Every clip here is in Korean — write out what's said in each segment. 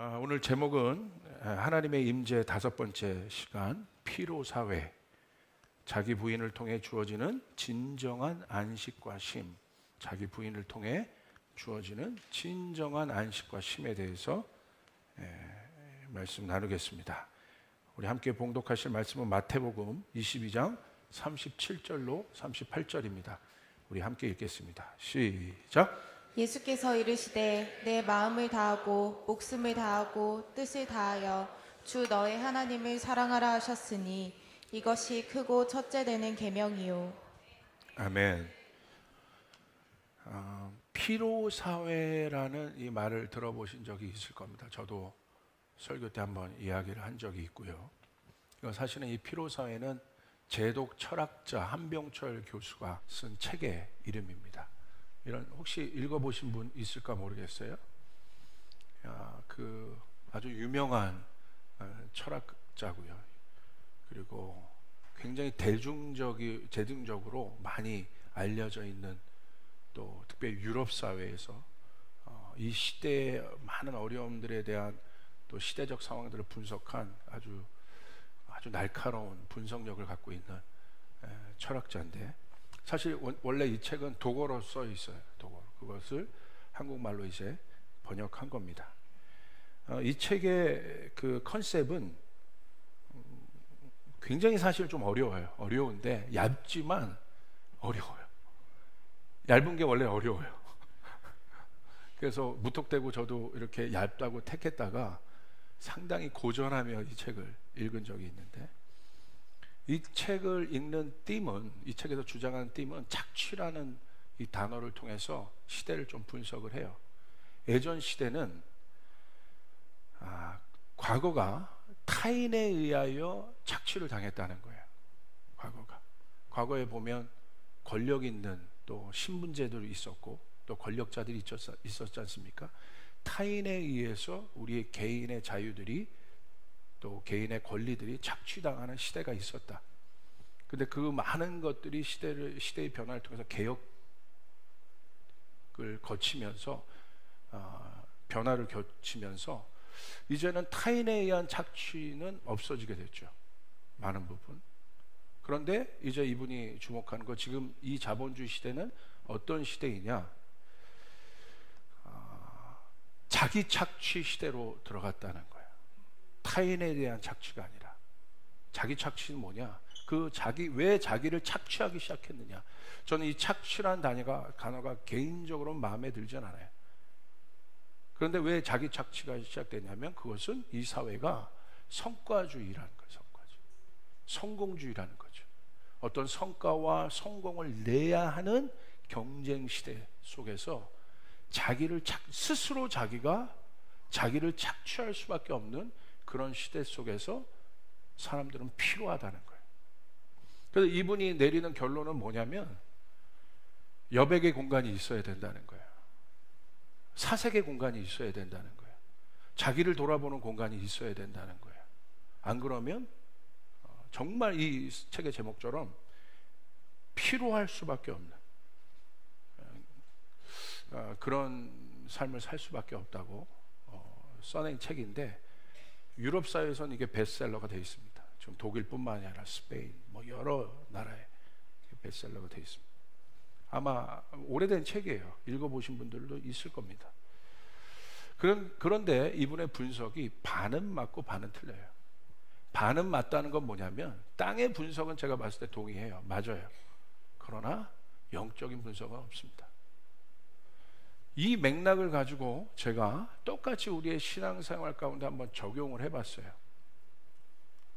오늘 제목은 하나님의 임재 5번째 시간, 피로사회, 자기 부인을 통해 주어지는 진정한 안식과 쉼. 자기 부인을 통해 주어지는 진정한 안식과 쉼에 대해서 말씀 나누겠습니다. 우리 함께 봉독하실 말씀은 마태복음 22장 37절로 38절입니다. 우리 함께 읽겠습니다. 시작. 예수께서 이르시되 내 마음을 다하고 목숨을 다하고 뜻을 다하여 주 너의 하나님을 사랑하라 하셨으니 이것이 크고 첫째 되는 계명이요. 아멘. 피로사회라는 이 말을 들어보신 적이 있을 겁니다. 저도 설교 때 한번 이야기를 한 적이 있고요. 사실은 이 피로사회는 제독 철학자 한병철 교수가 쓴 책의 이름입니다. 이런 혹시 읽어보신 분 있을까 모르겠어요. 그 아주 유명한 철학자고요. 그리고 굉장히 대중적으로 많이 알려져 있는, 또 특별히 유럽 사회에서 이 시대의 많은 어려움들에 대한 또 시대적 상황들을 분석한 아주 날카로운 분석력을 갖고 있는 철학자인데, 사실 원래 이 책은 독어로 써 있어요. 독어로. 그것을 한국말로 이제 번역한 겁니다. 이 책의 그 컨셉은 굉장히 사실 좀 어려워요. 어려운데 얇지만 어려워요. 얇은 게 원래 어려워요. 그래서 무턱대고 저도 이렇게 얇다고 택했다가 상당히 고전하며 이 책을 읽은 적이 있는데, 이 책을 읽는 띠은, 이 책에서 주장하는 띠은 착취라는 이 단어를 통해서 시대를 좀 분석을 해요. 예전 시대는 과거가 타인에 의하여 착취를 당했다는 거예요. 과거에 보면 권력 있는 또 신분제들이 있었고 또 권력자들이 있었지 않습니까? 타인에 의해서 우리의 개인의 자유들이 또 개인의 권리들이 착취당하는 시대가 있었다. 근데 그 많은 것들이 시대의 변화를 통해서 개혁을 거치면서 변화를 거치면서 이제는 타인에 의한 착취는 없어지게 됐죠. 많은 부분. 그런데 이제 이분이 주목하는 거, 지금 이 자본주의 시대는 어떤 시대이냐? 자기 착취 시대로 들어갔다는 거예요. 타인에 대한 착취가 아니라. 자기 착취는 뭐냐? 왜 자기를 착취하기 시작했느냐? 저는 이 착취란 단어가 개인적으로 마음에 들진 않아요. 그런데 왜 자기 착취가 시작되냐면, 그것은 이 사회가 성과주의라는 거예요. 성공주의라는 거죠. 어떤 성과와 성공을 내야 하는 경쟁 시대 속에서 스스로 자기가 자기를 착취할 수밖에 없는 그런 시대 속에서 사람들은 피로하다는 거예요. 그래서 이분이 내리는 결론은 뭐냐면, 여백의 공간이 있어야 된다는 거예요. 사색의 공간이 있어야 된다는 거예요. 자기를 돌아보는 공간이 있어야 된다는 거예요. 안 그러면 정말 이 책의 제목처럼 피로할 수밖에 없는 그런 삶을 살 수밖에 없다고 써낸 책인데, 유럽 사회에서는 이게 베스트셀러가 되어 있습니다. 지금 독일뿐만이 아니라 스페인, 여러 나라에 베스트셀러가 되어 있습니다. 아마 오래된 책이에요. 읽어보신 분들도 있을 겁니다. 그런데 이분의 분석이 반은 맞고 반은 틀려요. 반은 맞다는 건 뭐냐면, 땅의 분석은 제가 봤을 때 동의해요. 맞아요. 그러나 영적인 분석은 없습니다. 이 맥락을 가지고 제가 똑같이 우리의 신앙생활 가운데 한번 적용을 해봤어요.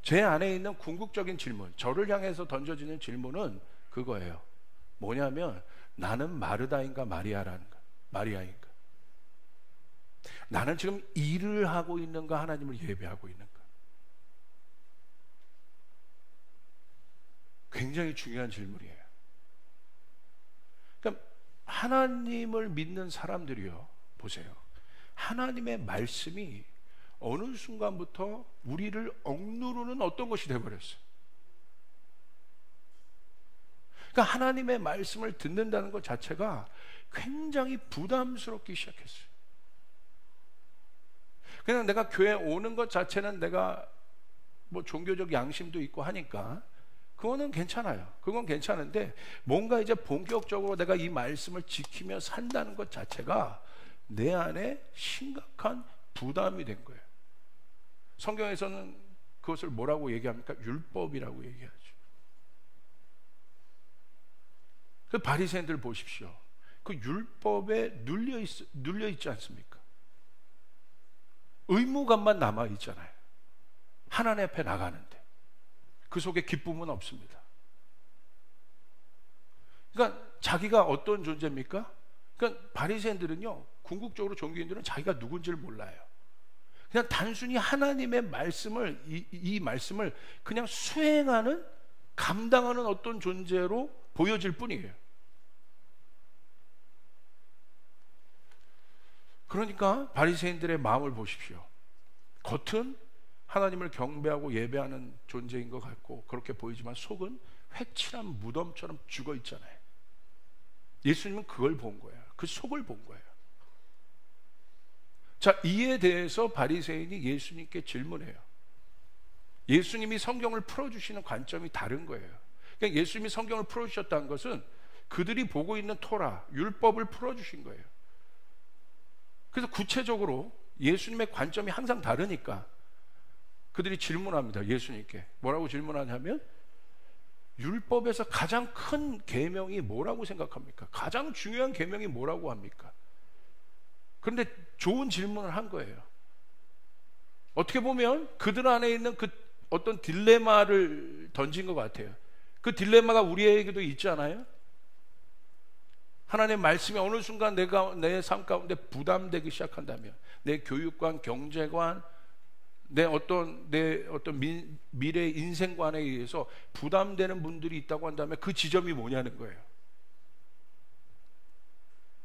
제 안에 있는 궁극적인 질문, 저를 향해서 던져지는 질문은 그거예요. 뭐냐면, 나는 마르다인가 마리아인가? 나는 지금 일을 하고 있는가, 하나님을 예배하고 있는가? 굉장히 중요한 질문이에요. 그러니까 하나님을 믿는 사람들이요, 보세요. 하나님의 말씀이 어느 순간부터 우리를 억누르는 어떤 것이 되어버렸어요. 그러니까 하나님의 말씀을 듣는다는 것 자체가 굉장히 부담스럽기 시작했어요. 그냥 내가 교회 오는 것 자체는 내가 뭐 종교적 양심도 있고 하니까 그거는 괜찮아요. 그건 괜찮은데 뭔가 이제 본격적으로 내가 이 말씀을 지키며 산다는 것 자체가 내 안에 심각한 부담이 된 거예요. 성경에서는 그것을 뭐라고 얘기합니까? 율법이라고 얘기하죠. 그 바리새인들 보십시오. 그 율법에 눌려 있지 않습니까? 의무감만 남아 있잖아요. 하나님 앞에 나가는데 그 속에 기쁨은 없습니다. 그러니까 자기가 어떤 존재입니까? 그러니까 바리새인들은요, 궁극적으로 종교인들은 자기가 누군지를 몰라요. 그냥 단순히 하나님의 말씀을 이 말씀을 그냥 수행하는, 감당하는 어떤 존재로 보여질 뿐이에요. 그러니까 바리새인들의 마음을 보십시오. 겉은 하나님을 경배하고 예배하는 존재인 것 같고 그렇게 보이지만 속은 회칠한 무덤처럼 죽어 있잖아요. 예수님은 그걸 본 거예요. 그 속을 본 거예요. 자, 이에 대해서 바리새인이 예수님께 질문해요. 예수님이 성경을 풀어주시는 관점이 다른 거예요. 그러니까 예수님이 성경을 풀어주셨다는 것은 그들이 보고 있는 토라, 율법을 풀어주신 거예요. 그래서 구체적으로 예수님의 관점이 항상 다르니까 그들이 질문합니다. 예수님께 뭐라고 질문하냐면, 율법에서 가장 큰 계명이 뭐라고 생각합니까? 가장 중요한 계명이 뭐라고 합니까? 그런데 좋은 질문을 한 거예요. 어떻게 보면 그들 안에 있는 그 어떤 딜레마를 던진 것 같아요. 그 딜레마가 우리에게도 있잖아요. 하나님의 말씀이 어느 순간 내 삶 가운데 부담되기 시작한다면, 내 교육관, 경제관, 내 어떤 미래 인생관에 의해서 부담되는 분들이 있다고 한다면 그 지점이 뭐냐는 거예요.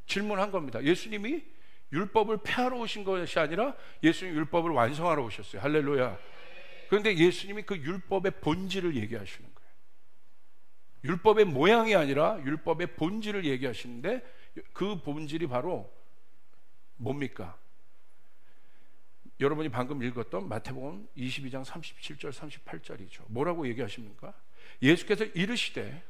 질문한 겁니다. 예수님이 율법을 폐하러 오신 것이 아니라 예수님 율법을 완성하러 오셨어요. 할렐루야. 그런데 예수님이 그 율법의 본질을 얘기하시는 거예요. 율법의 모양이 아니라 율법의 본질을 얘기하시는데, 그 본질이 바로 뭡니까? 여러분이 방금 읽었던 마태복음 22장 37절 38절이죠. 뭐라고 얘기하십니까? 예수께서 이르시되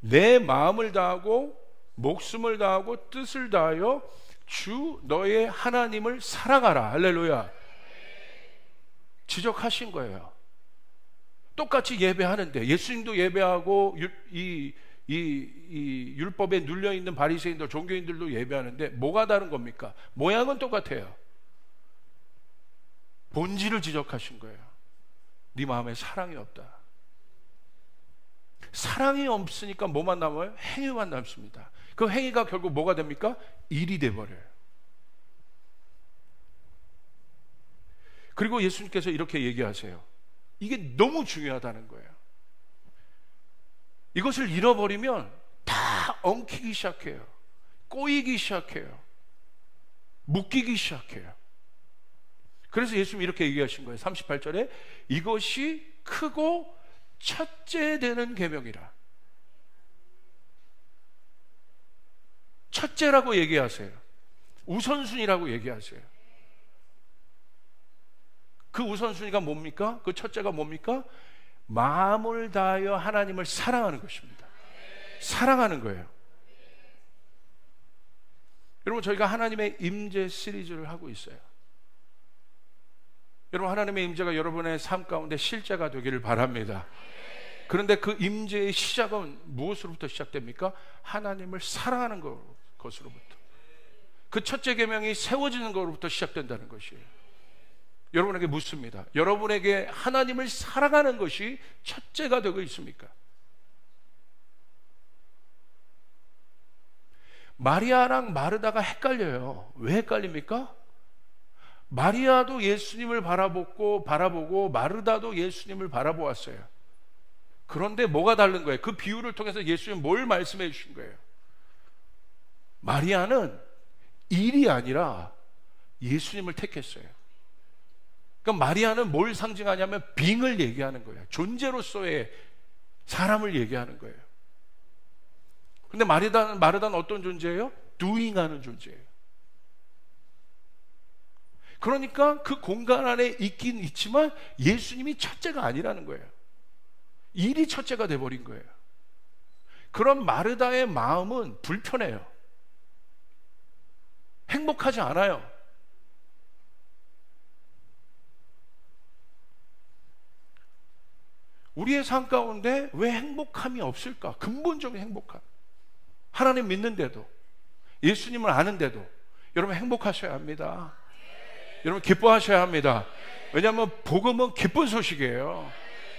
내 마음을 다하고 목숨을 다하고 뜻을 다하여 주 너의 하나님을 사랑하라. 할렐루야. 지적하신 거예요. 똑같이 예배하는데, 예수님도 예배하고 이 율법에 눌려있는 바리새인들, 종교인들도 예배하는데 뭐가 다른 겁니까? 모양은 똑같아요. 본질을 지적하신 거예요. 네 마음에 사랑이 없다. 사랑이 없으니까 뭐만 남아요? 행위만 남습니다. 그 행위가 결국 뭐가 됩니까? 일이 돼버려요. 그리고 예수님께서 이렇게 얘기하세요. 이게 너무 중요하다는 거예요. 이것을 잃어버리면 다 엉키기 시작해요. 꼬이기 시작해요. 묶이기 시작해요. 그래서 예수님이 이렇게 얘기하신 거예요. 38절에 이것이 크고 첫째 되는 계명이라. 첫째라고 얘기하세요. 우선순위라고 얘기하세요. 그 우선순위가 뭡니까? 그 첫째가 뭡니까? 마음을 다하여 하나님을 사랑하는 것입니다. 사랑하는 거예요. 여러분, 저희가 하나님의 임재 시리즈를 하고 있어요. 여러분, 하나님의 임재가 여러분의 삶 가운데 실제가 되기를 바랍니다. 그런데 그 임재의 시작은 무엇으로부터 시작됩니까? 하나님을 사랑하는 것으로부터. 그 첫째 계명이 세워지는 것으로부터 시작된다는 것이에요. 여러분에게 묻습니다. 여러분에게 하나님을 사랑하는 것이 첫째가 되고 있습니까? 마리아랑 마르다가 헷갈려요. 왜 헷갈립니까? 마리아도 예수님을 바라보고 마르다도 예수님을 바라보았어요. 그런데 뭐가 다른 거예요? 그 비유를 통해서 예수님은 뭘 말씀해 주신 거예요? 마리아는 일이 아니라 예수님을 택했어요. 그러니까 마리아는 뭘 상징하냐면 빙을 얘기하는 거예요. 존재로서의 사람을 얘기하는 거예요. 근데 마르다는 어떤 존재예요? doing 하는 존재예요. 그러니까 그 공간 안에 있긴 있지만 예수님이 첫째가 아니라는 거예요. 일이 첫째가 돼버린 거예요. 그런 마르다의 마음은 불편해요. 행복하지 않아요. 우리의 삶 가운데 왜 행복함이 없을까? 근본적인 행복함. 하나님 믿는데도, 예수님을 아는데도 여러분 행복하셔야 합니다. 여러분 기뻐하셔야 합니다. 왜냐하면 복음은 기쁜 소식이에요.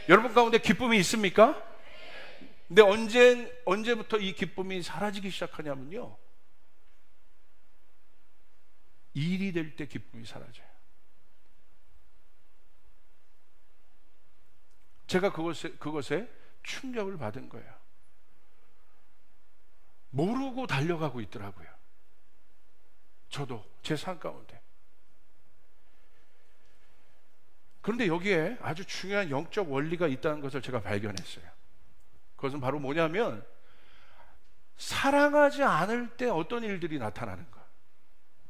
여러분 가운데 기쁨이 있습니까? 근데 언제부터 이 기쁨이 사라지기 시작하냐면요, 일이 될 때 기쁨이 사라져요. 제가 그것에 충격을 받은 거예요. 모르고 달려가고 있더라고요. 저도 제 삶 가운데. 그런데 여기에 아주 중요한 영적 원리가 있다는 것을 제가 발견했어요. 그것은 바로 뭐냐면, 사랑하지 않을 때 어떤 일들이 나타나는가.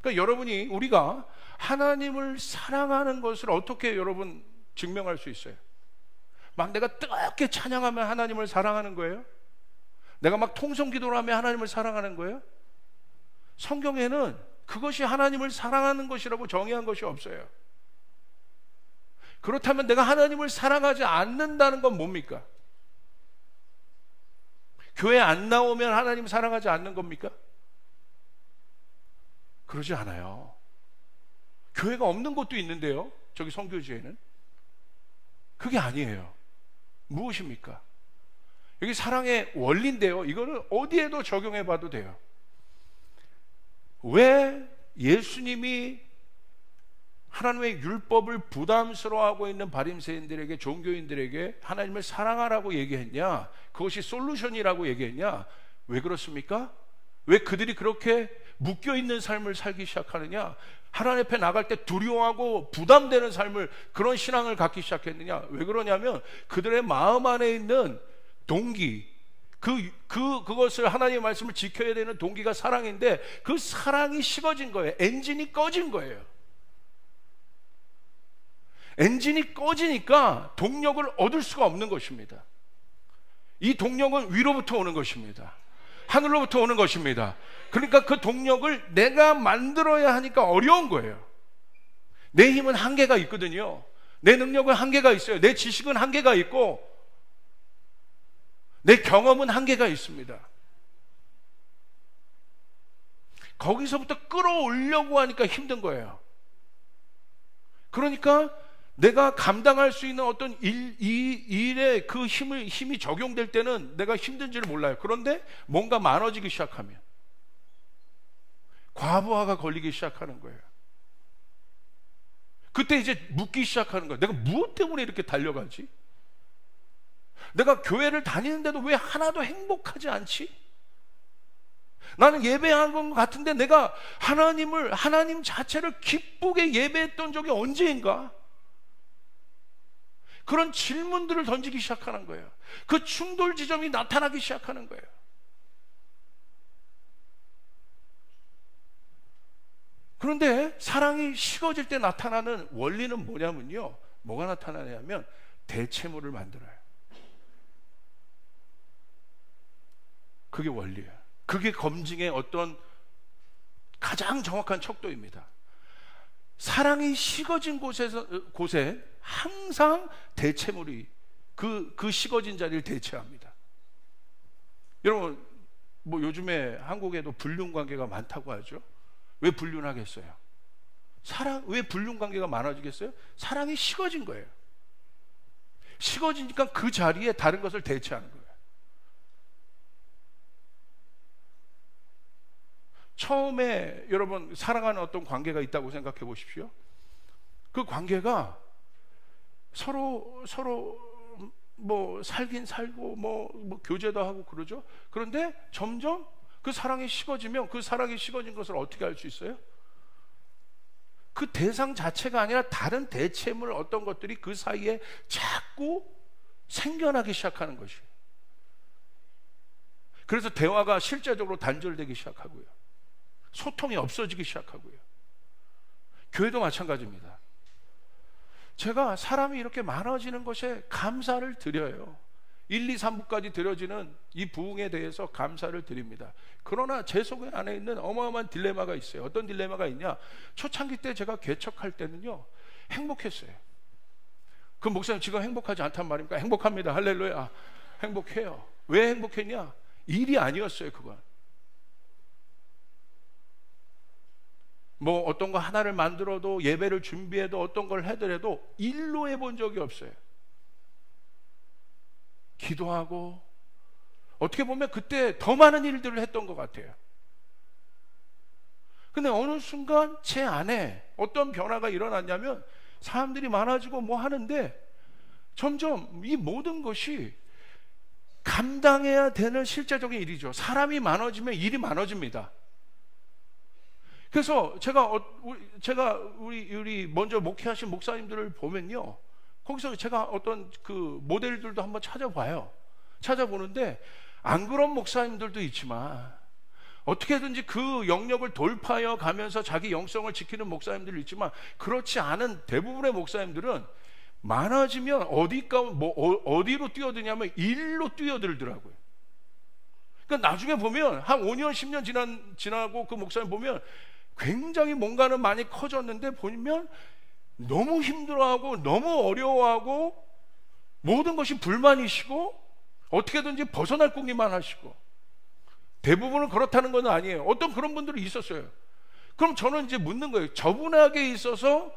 그러니까 우리가 하나님을 사랑하는 것을 어떻게 여러분 증명할 수 있어요? 막 내가 뜨겁게 찬양하면 하나님을 사랑하는 거예요? 내가 막 통성기도를 하면 하나님을 사랑하는 거예요? 성경에는 그것이 하나님을 사랑하는 것이라고 정의한 것이 없어요. 그렇다면 내가 하나님을 사랑하지 않는다는 건 뭡니까? 교회 안 나오면 하나님 사랑하지 않는 겁니까? 그러지 않아요. 교회가 없는 곳도 있는데요, 저기 선교지에는. 그게 아니에요. 무엇입니까? 여기 사랑의 원리인데요, 이거는 어디에도 적용해 봐도 돼요. 왜 예수님이 하나님의 율법을 부담스러워하고 있는 바리새인들에게, 종교인들에게 하나님을 사랑하라고 얘기했냐? 그것이 솔루션이라고 얘기했냐? 왜 그렇습니까? 왜 그들이 그렇게 묶여있는 삶을 살기 시작하느냐? 하나님 앞에 나갈 때 두려워하고 부담되는 삶을, 그런 신앙을 갖기 시작했느냐? 왜 그러냐면 그들의 마음 안에 있는 동기, 그것을, 하나님의 말씀을 지켜야 되는 동기가 사랑인데, 그 사랑이 식어진 거예요. 엔진이 꺼진 거예요. 엔진이 꺼지니까 동력을 얻을 수가 없는 것입니다. 이 동력은 위로부터 오는 것입니다. 하늘로부터 오는 것입니다. 그러니까 그 동력을 내가 만들어야 하니까 어려운 거예요. 내 힘은 한계가 있거든요. 내 능력은 한계가 있어요. 내 지식은 한계가 있고, 내 경험은 한계가 있습니다. 거기서부터 끌어올려고 하니까 힘든 거예요. 그러니까 내가 감당할 수 있는 어떤 일에 그 힘이 적용될 때는 내가 힘든지를 몰라요. 그런데 뭔가 많아지기 시작하면 과부하가 걸리기 시작하는 거예요. 그때 이제 묻기 시작하는 거예요. 내가 무엇 때문에 이렇게 달려가지? 내가 교회를 다니는데도 왜 하나도 행복하지 않지? 나는 예배한 것 같은데 내가 하나님 자체를 기쁘게 예배했던 적이 언제인가? 그런 질문들을 던지기 시작하는 거예요. 그 충돌 지점이 나타나기 시작하는 거예요. 그런데 사랑이 식어질 때 나타나는 원리는 뭐냐면요, 뭐가 나타나냐면 대체물을 만들어요. 그게 원리예요. 그게 검증의 어떤 가장 정확한 척도입니다. 사랑이 식어진 곳에 항상 대체물이 그 식어진 자리를 대체합니다. 여러분, 뭐 요즘에 한국에도 불륜 관계가 많다고 하죠. 왜 불륜하겠어요? 왜 불륜 관계가 많아지겠어요? 사랑이 식어진 거예요. 식어지니까 그 자리에 다른 것을 대체하는 거예요. 처음에 여러분 사랑하는 어떤 관계가 있다고 생각해 보십시오. 그 관계가 서로 뭐 살긴 살고 뭐 교제도 하고 그러죠. 그런데 점점 그 사랑이 식어지면, 그 사랑이 식어진 것을 어떻게 알 수 있어요? 그 대상 자체가 아니라 다른 대체물, 어떤 것들이 그 사이에 자꾸 생겨나기 시작하는 것이에요. 그래서 대화가 실제적으로 단절되기 시작하고요, 소통이 없어지기 시작하고요, 교회도 마찬가지입니다. 제가 사람이 이렇게 많아지는 것에 감사를 드려요. 1, 2, 3부까지 드려지는 이 부흥에 대해서 감사를 드립니다. 그러나 제 속 안에 있는 어마어마한 딜레마가 있어요. 어떤 딜레마가 있냐? 초창기 때 제가 개척할 때는요, 행복했어요. 그 목사님 지금 행복하지 않단 말입니까? 행복합니다. 할렐루야. 행복해요. 왜 행복했냐? 일이 아니었어요. 그건 뭐 어떤 거 하나를 만들어도, 예배를 준비해도, 어떤 걸 해더라도 일로 해본 적이 없어요. 기도하고, 어떻게 보면 그때 더 많은 일들을 했던 것 같아요. 근데 어느 순간 제 안에 어떤 변화가 일어났냐면, 사람들이 많아지고 뭐 하는데 점점 이 모든 것이 감당해야 되는 실제적인 일이죠. 사람이 많아지면 일이 많아집니다. 그래서 제가 우리 먼저 목회하신 목사님들을 보면요, 거기서 제가 어떤 그 모델들도 한번 찾아보는데, 안 그런 목사님들도 있지만 어떻게든지 그 영역을 돌파해 가면서 자기 영성을 지키는 목사님들이 있지만, 그렇지 않은 대부분의 목사님들은 많아지면 어디로 뛰어드냐면 일로 뛰어들더라고요. 그러니까 나중에 보면 한 5년 10년 지나고 그 목사님 보면 굉장히 뭔가는 많이 커졌는데, 보면 너무 힘들어하고 너무 어려워하고 모든 것이 불만이시고 어떻게든지 벗어날 꾸기만 하시고, 대부분은 그렇다는 건 아니에요. 어떤 그런 분들이 있었어요. 그럼 저는 이제 묻는 거예요. 저분에게 있어서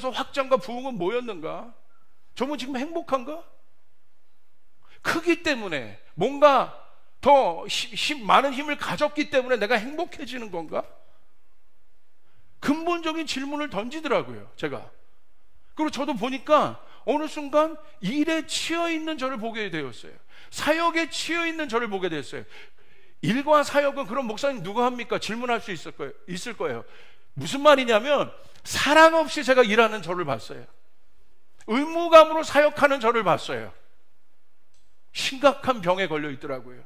확장과 부흥은 뭐였는가? 저분 지금 행복한가? 크기 때문에, 뭔가 더 많은 힘을 가졌기 때문에 내가 행복해지는 건가? 근본적인 질문을 던지더라고요, 제가. 그리고 저도 보니까 어느 순간 일에 치여있는 저를 보게 되었어요. 사역에 치여있는 저를 보게 됐어요. 일과 사역은 그럼 목사님 누가 합니까? 질문할 수 있을 거예요. 무슨 말이냐면, 사랑 없이 제가 일하는 저를 봤어요. 의무감으로 사역하는 저를 봤어요. 심각한 병에 걸려 있더라고요.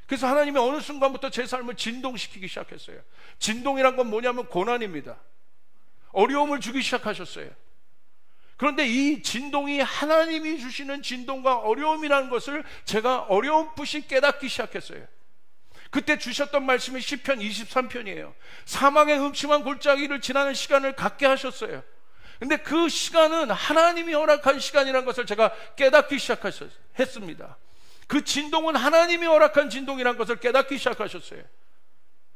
그래서 하나님이 어느 순간부터 제 삶을 진동시키기 시작했어요. 진동이란 건 뭐냐면 고난입니다. 어려움을 주기 시작하셨어요. 그런데 이 진동이 하나님이 주시는 진동과 어려움이라는 것을 제가 어렴풋이 깨닫기 시작했어요. 그때 주셨던 말씀이 시편 23편이에요. 사망의 음침한 골짜기를 지나는 시간을 갖게 하셨어요. 근데 그 시간은 하나님이 허락한 시간이라는 것을 제가 깨닫기 시작했습니다. 그 진동은 하나님이 허락한 진동이라는 것을 깨닫기 시작하셨어요.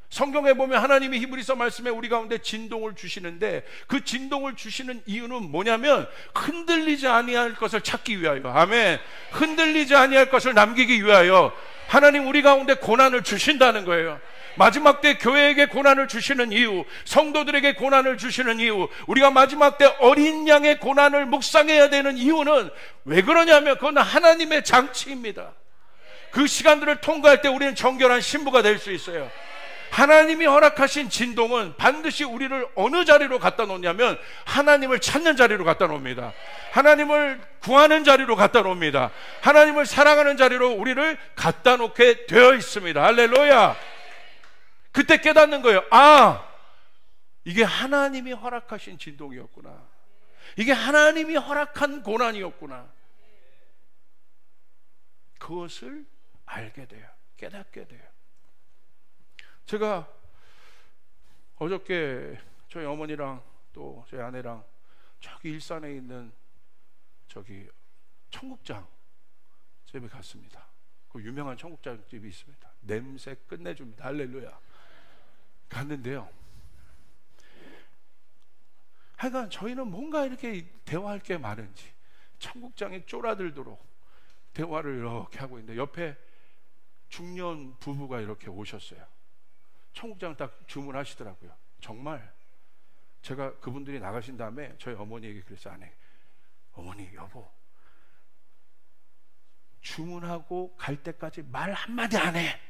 성경에 보면 하나님이 히브리서 말씀에 우리 가운데 진동을 주시는데, 그 진동을 주시는 이유는 뭐냐면 흔들리지 아니할 것을 찾기 위하여, 아멘, 흔들리지 아니할 것을 남기기 위하여 하나님 우리 가운데 고난을 주신다는 거예요. 마지막 때 교회에게 고난을 주시는 이유, 성도들에게 고난을 주시는 이유, 우리가 마지막 때 어린 양의 고난을 묵상해야 되는 이유는 왜 그러냐면 그건 하나님의 장치입니다. 그 시간들을 통과할 때 우리는 정결한 신부가 될 수 있어요. 하나님이 허락하신 진동은 반드시 우리를 어느 자리로 갖다 놓냐면 하나님을 찾는 자리로 갖다 놓습니다. 하나님을 구하는 자리로 갖다 놓습니다. 하나님을 사랑하는 자리로 우리를 갖다 놓게 되어 있습니다. 할렐루야. 그때 깨닫는 거예요. 아, 이게 하나님이 허락하신 진동이었구나. 이게 하나님이 허락한 고난이었구나. 그것을 알게 돼요. 깨닫게 돼요. 제가 어저께 저희 어머니랑 또 저희 아내랑 저기 일산에 있는 저기 청국장 집에 갔습니다. 그 유명한 청국장 집이 있습니다. 냄새 끝내줍니다. 할렐루야. 갔는데요, 하여간 저희는 뭔가 이렇게 대화할 게 많은지 청국장이 쫄아들도록 대화를 이렇게 하고 있는데, 옆에 중년 부부가 이렇게 오셨어요. 청국장 딱 주문하시더라고요. 정말 제가 그분들이 나가신 다음에 저희 어머니에게 그랬어요. 아내, 어머니, 여보, 주문하고 갈 때까지 말 한마디 안 해.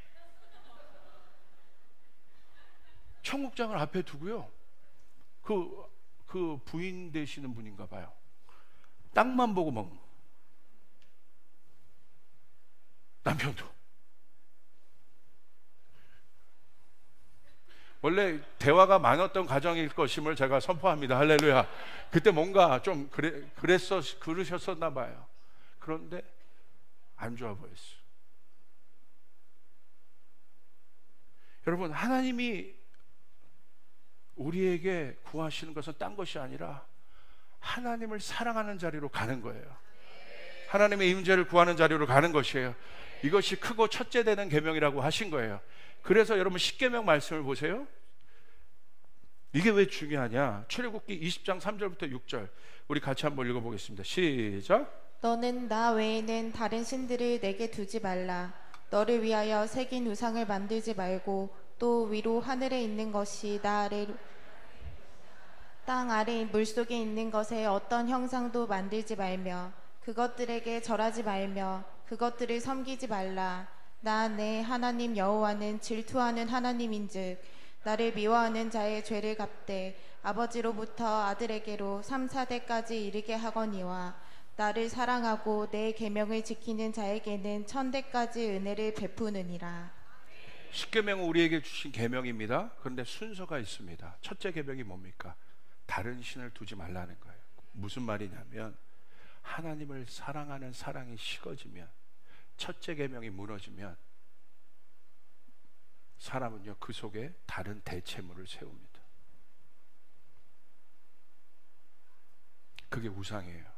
청국장을 앞에 두고요, 그 부인 되시는 분인가 봐요. 땅만 보고 먹는, 남편도 원래 대화가 많았던 가정일 것임을 제가 선포합니다. 할렐루야. 그때 뭔가 좀 그러셨었나 봐요. 그런데 안 좋아 보였어요. 여러분, 하나님이 우리에게 구하시는 것은 딴 것이 아니라 하나님을 사랑하는 자리로 가는 거예요. 하나님의 임재를 구하는 자리로 가는 것이에요. 이것이 크고 첫째 되는 계명이라고 하신 거예요. 그래서 여러분, 십계명 말씀을 보세요. 이게 왜 중요하냐? 출애굽기 20장 3절부터 6절 우리 같이 한번 읽어보겠습니다. 시작. 너는 나 외에는 다른 신들을 내게 두지 말라. 너를 위하여 새긴 우상을 만들지 말고 또 위로 하늘에 있는 것이 나 아래로 땅 아래 물속에 있는 것에 어떤 형상도 만들지 말며 그것들에게 절하지 말며 그것들을 섬기지 말라. 나 내 하나님 여호와는 질투하는 하나님인즉 나를 미워하는 자의 죄를 갚되 아버지로부터 아들에게로 3, 4대까지 이르게 하거니와 나를 사랑하고 내 계명을 지키는 자에게는 1000대까지 은혜를 베푸느니라. 십계명은 우리에게 주신 계명입니다. 그런데 순서가 있습니다. 첫째 계명이 뭡니까? 다른 신을 두지 말라는 거예요. 무슨 말이냐면 하나님을 사랑하는 사랑이 식어지면, 첫째 계명이 무너지면 사람은요 그 속에 다른 대체물을 세웁니다. 그게 우상이에요.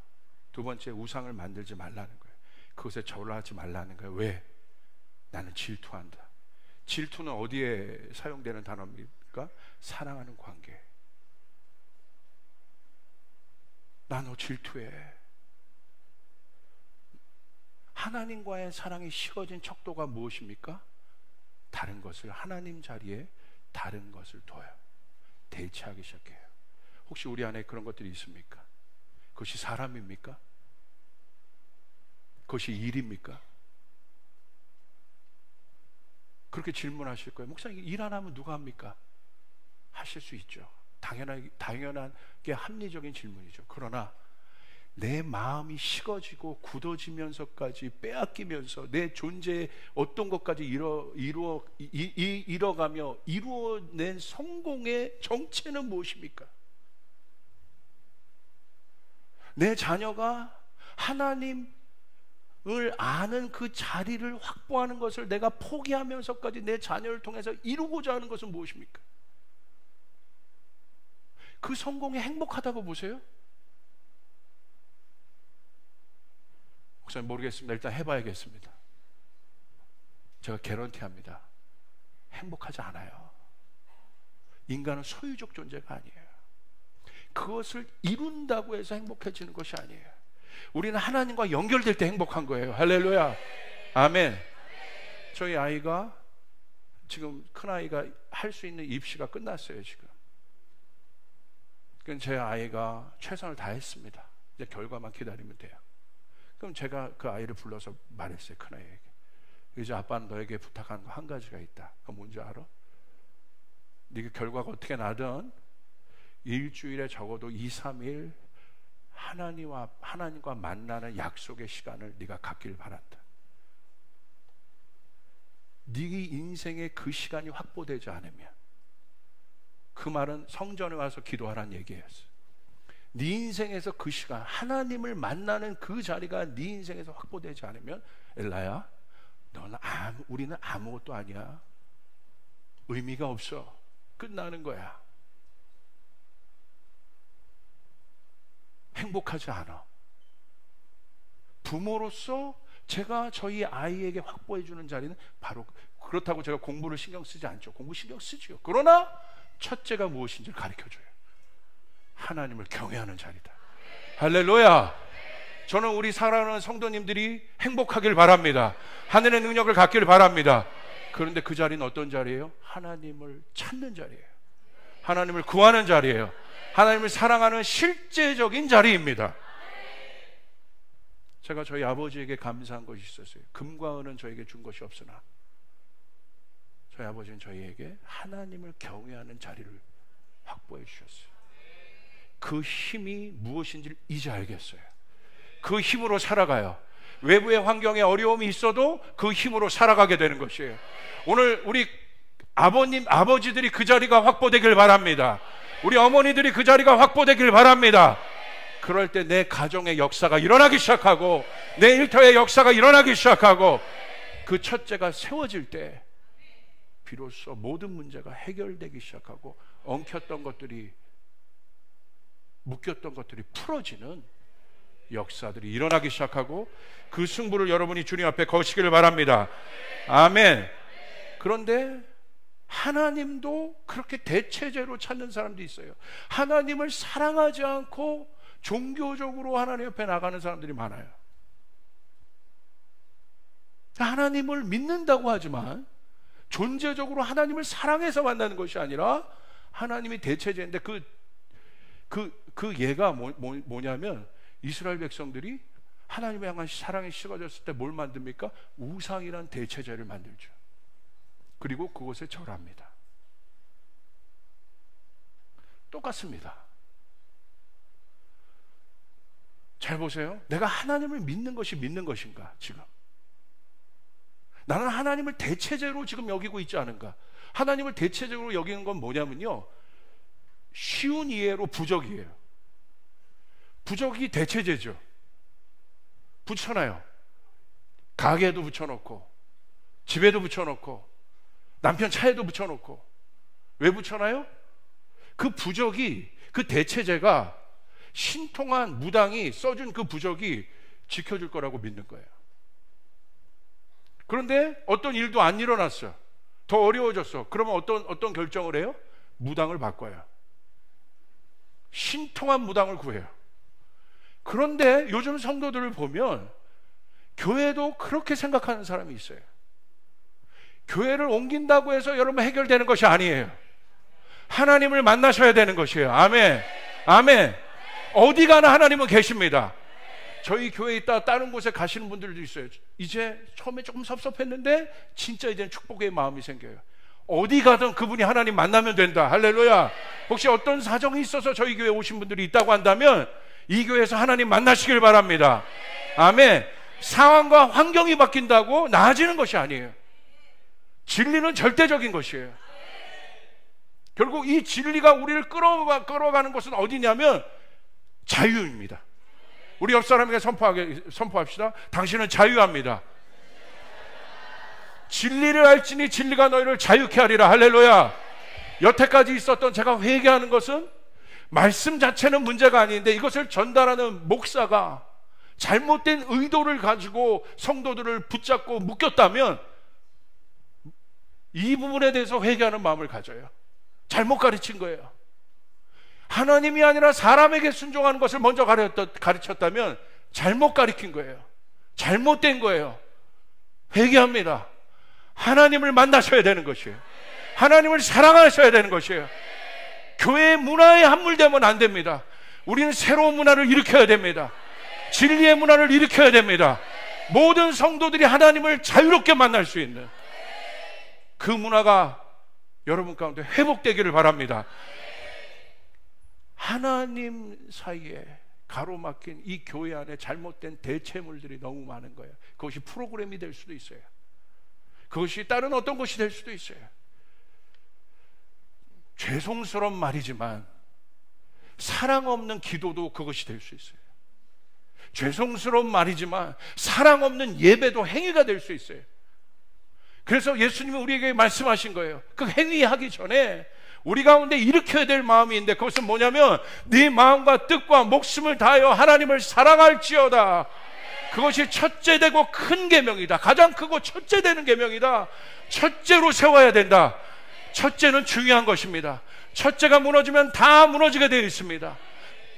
두 번째, 우상을 만들지 말라는 거예요. 그것에 절하지 말라는 거예요. 왜? 나는 질투한다. 질투는 어디에 사용되는 단어입니까? 사랑하는 관계. 나 너 질투해. 하나님과의 사랑이 식어진 척도가 무엇입니까? 다른 것을, 하나님 자리에 다른 것을 둬요. 대체하기 시작해요. 혹시 우리 안에 그런 것들이 있습니까? 그것이 사람입니까? 그것이 일입니까? 그렇게 질문하실 거예요. 목사님, 일 안 하면 누가 합니까? 하실 수 있죠. 당연하게 합리적인 질문이죠. 그러나 내 마음이 식어지고 굳어지면서까지 빼앗기면서 내 존재의 어떤 것까지 잃어가며 이루어낸 성공의 정체는 무엇입니까? 내 자녀가 하나님을 아는 그 자리를 확보하는 것을 내가 포기하면서까지 내 자녀를 통해서 이루고자 하는 것은 무엇입니까? 그 성공이 행복하다고 보세요? 목사님 모르겠습니다. 일단 해봐야겠습니다. 제가 개런티합니다. 행복하지 않아요. 인간은 소유적 존재가 아니에요. 그것을 이룬다고 해서 행복해지는 것이 아니에요. 우리는 하나님과 연결될 때 행복한 거예요. 할렐루야. 아멘. 저희 아이가 지금, 큰아이가 할 수 있는 입시가 끝났어요. 지금 제 아이가 최선을 다했습니다. 이제 결과만 기다리면 돼요. 그럼 제가 그 아이를 불러서 말했어요. 큰아이에게, 이제 아빠는 너에게 부탁한 거 한 가지가 있다. 그건 뭔지 알아? 네가 결과가 어떻게 나든 일주일에 적어도 2, 3일 하나님과 만나는 약속의 시간을 네가 갖길 바란다. 네 인생에 그 시간이 확보되지 않으면, 그 말은 성전에 와서 기도하라는 얘기였어요. 네 인생에서 그 시간, 하나님을 만나는 그 자리가 네 인생에서 확보되지 않으면, 엘라야, 우리는 아무것도 아니야. 의미가 없어. 끝나는 거야. 행복하지 않아. 부모로서 제가 저희 아이에게 확보해 주는 자리는 바로, 그렇다고 제가 공부를 신경 쓰지 않죠. 공부 신경 쓰지요. 그러나 첫째가 무엇인지를 가르쳐줘요. 하나님을 경외하는 자리다. 할렐루야. 저는 우리 사랑하는 성도님들이 행복하길 바랍니다. 하늘의 능력을 갖기를 바랍니다. 그런데 그 자리는 어떤 자리예요? 하나님을 찾는 자리예요. 하나님을 구하는 자리예요. 하나님을 사랑하는 실제적인 자리입니다. 제가 저희 아버지에게 감사한 것이 있었어요. 금과 은은 저에게 준 것이 없으나 저희 아버지는 저희에게 하나님을 경외하는 자리를 확보해 주셨어요. 그 힘이 무엇인지를 이제 알겠어요. 그 힘으로 살아가요. 외부의 환경에 어려움이 있어도 그 힘으로 살아가게 되는 것이에요. 오늘 우리 아버지들이 그 자리가 확보되길 바랍니다. 우리 어머니들이 그 자리가 확보되길 바랍니다. 그럴 때 내 가정의 역사가 일어나기 시작하고 내 일터의 역사가 일어나기 시작하고 그 첫째가 세워질 때 비로소 모든 문제가 해결되기 시작하고 엉켰던 것들이, 묶였던 것들이 풀어지는 역사들이 일어나기 시작하고 그 승부를 여러분이 주님 앞에 거시기를 바랍니다. 아멘. 그런데 하나님도 그렇게 대체제로 찾는 사람도 있어요. 하나님을 사랑하지 않고 종교적으로 하나님 옆에 나가는 사람들이 많아요. 하나님을 믿는다고 하지만 존재적으로 하나님을 사랑해서 만나는 것이 아니라 하나님이 대체제인데 그 예가 뭐냐면 이스라엘 백성들이 하나님을 향한 사랑이 식어졌을 때 뭘 만듭니까? 우상이란 대체제를 만들죠. 그리고 그곳에 절합니다. 똑같습니다. 잘 보세요. 내가 하나님을 믿는 것이 믿는 것인가? 지금 나는 하나님을 대체제로 지금 여기고 있지 않은가? 하나님을 대체적으로 여기는 건 뭐냐면요, 쉬운 이해로 부적이에요. 부적이 대체제죠. 붙여놔요. 가게에도 붙여놓고 집에도 붙여놓고 남편 차에도 붙여놓고. 왜 붙여놔요? 그 부적이, 그 대체제가 신통한 무당이 써준 그 부적이 지켜줄 거라고 믿는 거예요. 그런데 어떤 일도 안 일어났어. 더 어려워졌어. 그러면 어떤 결정을 해요? 무당을 바꿔요. 신통한 무당을 구해요. 그런데 요즘 성도들을 보면 교회도 그렇게 생각하는 사람이 있어요. 교회를 옮긴다고 해서 여러분 해결되는 것이 아니에요. 하나님을 만나셔야 되는 것이에요. 아멘. 아멘. 어디 가나 하나님은 계십니다. 저희 교회에 있다 다른 곳에 가시는 분들도 있어요. 이제 처음에 조금 섭섭했는데 진짜 이제는 축복의 마음이 생겨요. 어디 가든 그분이 하나님 만나면 된다. 할렐루야. 혹시 어떤 사정이 있어서 저희 교회에 오신 분들이 있다고 한다면 이 교회에서 하나님 만나시길 바랍니다. 아멘. 상황과 환경이 바뀐다고 나아지는 것이 아니에요. 진리는 절대적인 것이에요. 결국 이 진리가 우리를 끌어가는 것은 어디냐면 자유입니다. 우리 옆 사람에게 선포합시다. 당신은 자유합니다. 진리를 알지니 진리가 너희를 자유케 하리라. 할렐루야. 여태까지 있었던 제가 회개하는 것은 말씀 자체는 문제가 아닌데 이것을 전달하는 목사가 잘못된 의도를 가지고 성도들을 붙잡고 묶였다면 이 부분에 대해서 회개하는 마음을 가져요. 잘못 가르친 거예요. 하나님이 아니라 사람에게 순종하는 것을 먼저 가르쳤다면 잘못 가르친 거예요. 잘못된 거예요. 회개합니다. 하나님을 만나셔야 되는 것이에요. 하나님을 사랑하셔야 되는 것이에요. 교회의 문화에 함몰되면 안 됩니다. 우리는 새로운 문화를 일으켜야 됩니다. 진리의 문화를 일으켜야 됩니다. 모든 성도들이 하나님을 자유롭게 만날 수 있는 그 문화가 여러분 가운데 회복되기를 바랍니다. 하나님 사이에 가로막힌 이 교회 안에 잘못된 대체물들이 너무 많은 거예요. 그것이 프로그램이 될 수도 있어요. 그것이 다른 어떤 것이 될 수도 있어요. 죄송스러운 말이지만 사랑 없는 기도도 그것이 될 수 있어요. 죄송스러운 말이지만 사랑 없는 예배도 행위가 될 수 있어요. 그래서 예수님이 우리에게 말씀하신 거예요. 그 행위하기 전에 우리 가운데 일으켜야 될 마음이 있는데 그것은 뭐냐면 네 마음과 뜻과 목숨을 다하여 하나님을 사랑할지어다. 그것이 첫째 되고 큰 계명이다. 가장 크고 첫째 되는 계명이다. 첫째로 세워야 된다. 첫째는 중요한 것입니다. 첫째가 무너지면 다 무너지게 되어 있습니다.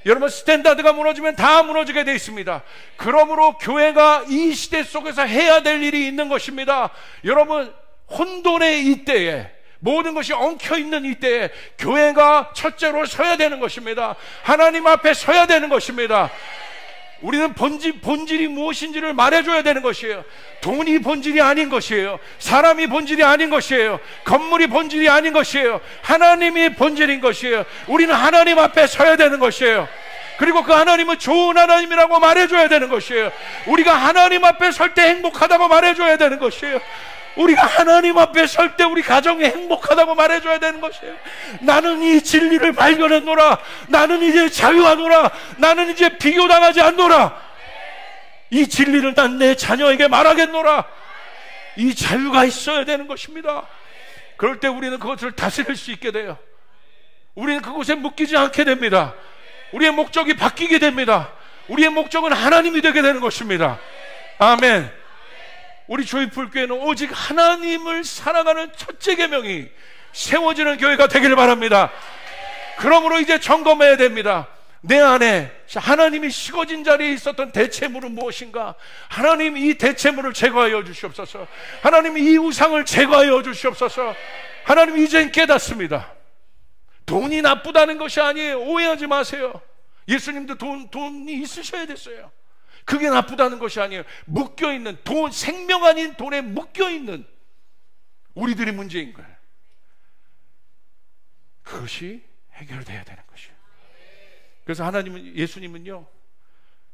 여러분, 스탠다드가 무너지면 다 무너지게 되어 있습니다. 그러므로 교회가 이 시대 속에서 해야 될 일이 있는 것입니다. 여러분, 혼돈의 이때에, 모든 것이 엉켜있는 이때에 교회가 첫째로 서야 되는 것입니다. 하나님 앞에 서야 되는 것입니다. 우리는 본질이 무엇인지를 말해줘야 되는 것이에요. 돈이 본질이 아닌 것이에요. 사람이 본질이 아닌 것이에요. 건물이 본질이 아닌 것이에요. 하나님이 본질인 것이에요. 우리는 하나님 앞에 서야 되는 것이에요. 그리고 그 하나님은 좋은 하나님이라고 말해줘야 되는 것이에요. 우리가 하나님 앞에 설 때 행복하다고 말해줘야 되는 것이에요. 우리가 하나님 앞에 설 때 우리 가정이 행복하다고 말해줘야 되는 것이에요. 나는 이 진리를 발견했노라. 나는 이제 자유하노라. 나는 이제 비교당하지 않노라. 이 진리를 난 내 자녀에게 말하겠노라. 이 자유가 있어야 되는 것입니다. 그럴 때 우리는 그것을 다스릴 수 있게 돼요. 우리는 그곳에 묶이지 않게 됩니다. 우리의 목적이 바뀌게 됩니다. 우리의 목적은 하나님이 되게 되는 것입니다. 아멘. 우리 조이풀교회는 오직 하나님을 사랑하는 첫째 계명이 세워지는 교회가 되기를 바랍니다. 그러므로 이제 점검해야 됩니다. 내 안에 하나님이 식어진 자리에 있었던 대체물은 무엇인가? 하나님 이 대체물을 제거하여 주시옵소서. 하나님 이 우상을 제거하여 주시옵소서. 하나님 이젠 깨닫습니다. 돈이 나쁘다는 것이 아니에요. 오해하지 마세요. 예수님도 돈이 있으셔야 됐어요. 그게 나쁘다는 것이 아니에요. 묶여있는 돈, 생명 아닌 돈에 묶여있는 우리들이 문제인 거예요. 그것이 해결돼야 되는 것이에요. 그래서 예수님은요,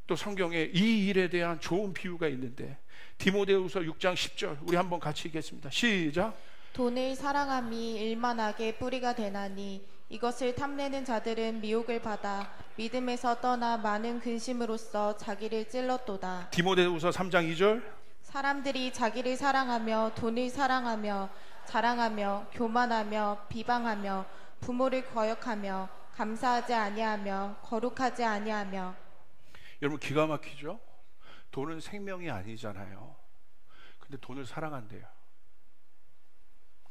또 성경에 이 일에 대한 좋은 비유가 있는데, 디모데후서 6장 10절 우리 한번 같이 읽겠습니다. 시작. 돈을 사랑함이 일만하게 뿌리가 되나니 이것을 탐내는 자들은 미혹을 받아 믿음에서 떠나 많은 근심으로써 자기를 찔렀도다. 디모데후서 3장 2절. 사람들이 자기를 사랑하며 돈을 사랑하며 자랑하며 교만하며 비방하며 부모를 거역하며 감사하지 아니하며 거룩하지 아니하며. 여러분 기가 막히죠? 돈은 생명이 아니잖아요. 근데 돈을 사랑한대요.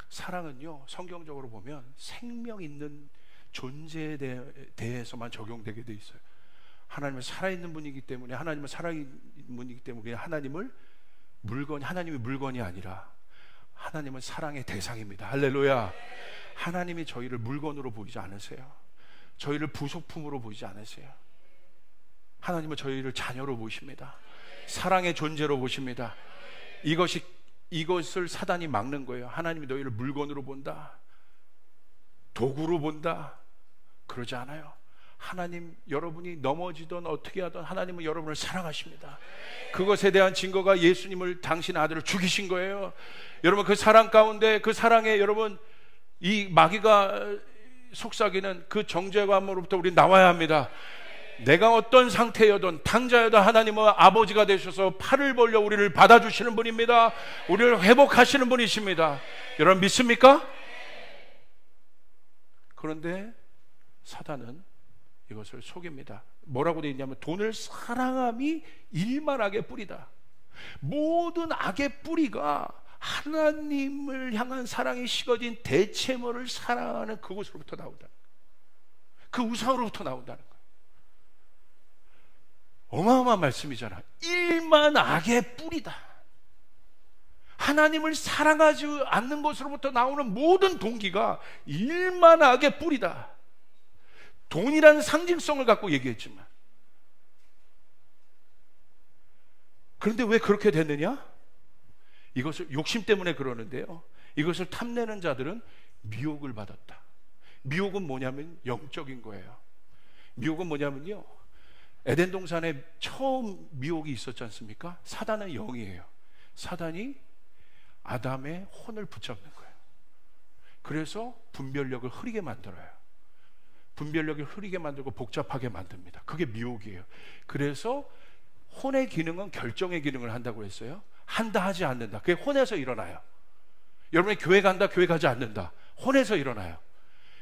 사랑은요, 성경적으로 보면 생명 있는 존재에 대해서만 적용되게 돼 있어요. 하나님은 살아있는 분이기 때문에, 하나님이 물건이 아니라 하나님은 사랑의 대상입니다. 할렐루야. 하나님이 저희를 물건으로 보이지 않으세요. 저희를 부속품으로 보이지 않으세요. 하나님은 저희를 자녀로 보십니다. 사랑의 존재로 보십니다. 이것을 사단이 막는 거예요. 하나님이 너희를 물건으로 본다, 도구로 본다, 그러지 않아요. 하나님, 여러분이 넘어지든 어떻게 하든 하나님은 여러분을 사랑하십니다. 그것에 대한 증거가 예수님을, 당신 아들을 죽이신 거예요. 여러분 그 사랑 가운데, 그 사랑에 여러분 이 마귀가 속삭이는 그 정죄감으로부터 우리 나와야 합니다. 내가 어떤 상태여든 탕자여든 하나님은 아버지가 되셔서 팔을 벌려 우리를 받아주시는 분입니다. 우리를 회복하시는 분이십니다. 여러분 믿습니까? 그런데 사단은 이것을 속입니다. 뭐라고 되어 있냐면 돈을 사랑함이 일만하게 뿌리다. 모든 악의 뿌리가 하나님을 향한 사랑이 식어진 대체물을 사랑하는 그곳으로부터 나온다. 그 우상으로부터 나온다는 거예요. 어마어마한 말씀이잖아. 일만 악의 뿌리다. 하나님을 사랑하지 않는 것으로부터 나오는 모든 동기가 일만 악의 뿌리다. 돈이라는 상징성을 갖고 얘기했지만, 그런데 왜 그렇게 됐느냐? 이것을 욕심 때문에 그러는데요, 이것을 탐내는 자들은 미혹을 받았다. 미혹은 뭐냐면 영적인 거예요. 미혹은 뭐냐면요, 에덴 동산에 처음 미혹이 있었지 않습니까? 사단은 영이에요. 사단이 아담의 혼을 붙잡는 거예요. 그래서 분별력을 흐리게 만들어요. 분별력을 흐리게 만들고 복잡하게 만듭니다. 그게 미혹이에요. 그래서 혼의 기능은 결정의 기능을 한다고 했어요. 한다 하지 않는다. 그게 혼에서 일어나요. 여러분이 교회 간다, 교회 가지 않는다, 혼에서 일어나요.